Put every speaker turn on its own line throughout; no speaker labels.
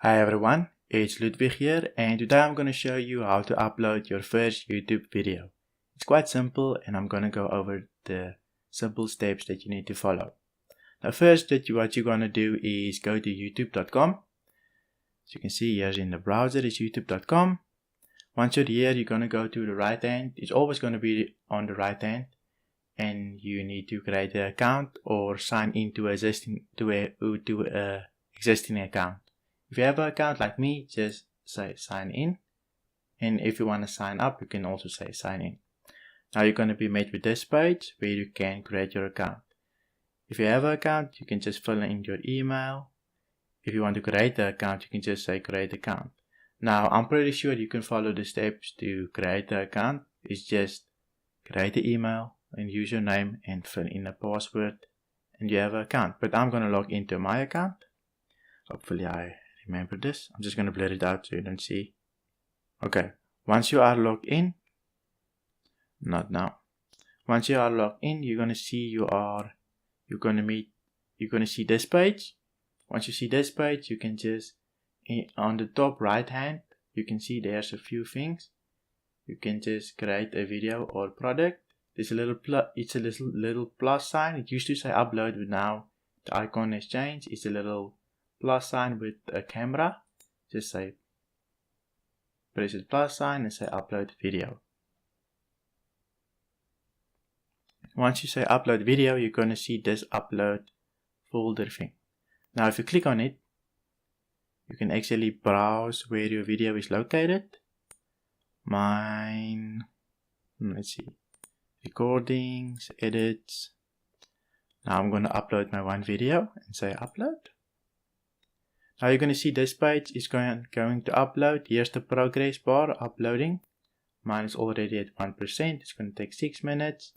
Hi everyone, it's Ludwig here, and today I'm going to show you how to upload your first YouTube video. It's quite simple, and I'm going to go over the simple steps that you need to follow. Now first, what you're going to do is go to youtube.com. As you can see here in the browser is youtube.com. Once you're here, you're going to go to the right hand. It's always going to be on the right hand, and you need to create an account or sign into a existing account. If you have an account like me, just say sign in, and if you want to sign up, you can also say sign in. Now you're going to be met with this page where you can create your account. If you have an account, you can just fill in your email. If you want to create an account, you can just say create account. Now I'm pretty sure you can follow the steps to create the account. It's just create the email and username and fill in a password, and you have an account. But I'm going to log into my account. Hopefully I remember this. I'm just going to blur it out so you don't see. Okay, once you are logged in, not now. Once you are logged in, you're going to see you're going to see this page. Once you see this page, you can just, on the top right hand, you can see there's a few things. You can just create a video or product. There's a little little plus sign. It used to say upload, but now the icon has changed. It's a little plus sign with a camera. Just say press the plus sign and say upload video. Once you say upload video, you're going to see this upload folder thing. Now if you click on it, you can actually browse where your video is located. Mine, let's see, recordings, edits. Now I'm going to upload my one video and say upload. Now you're going to see this page is going to upload. Here's the progress bar uploading. Mine is already at 1%. It's going to take 6 minutes.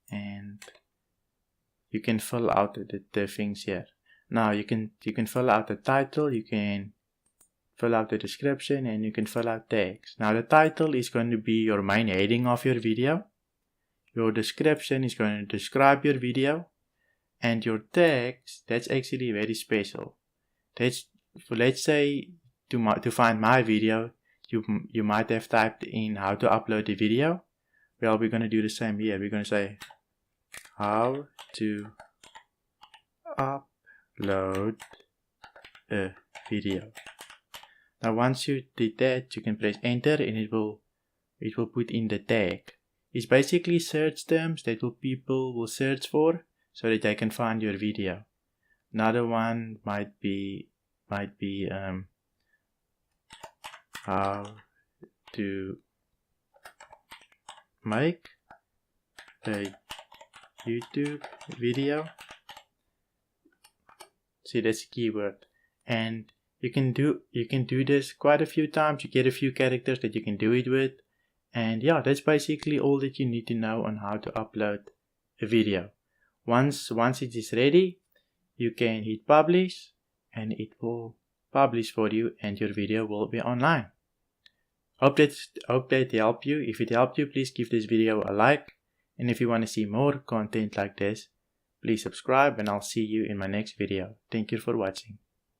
And you can fill out the things here. Now you can fill out the title, you can fill out the description, and you can fill out tags. Now the title is going to be your main heading of your video. Your description is going to describe your video. And your tags, that's actually very special. Let's say to find my video, you might have typed in how to upload the video. Well, we're going to do the same here. We're going to say how to upload a video. Now once you did that, you can press enter and it will put in the tag. It's basically search terms that people will search for so that they can find your video. Another one might be how to make a YouTube video. See, that's a keyword, and you can do this quite a few times. You get a few characters that you can do it with, and yeah, that's basically all that you need to know on how to upload a video. Once it is ready, you can hit publish and it will publish for you and your video will be online. Hope that helped you. If it helped you, please give this video a like, and if you want to see more content like this, please subscribe, and I'll see you in my next video. Thank you for watching.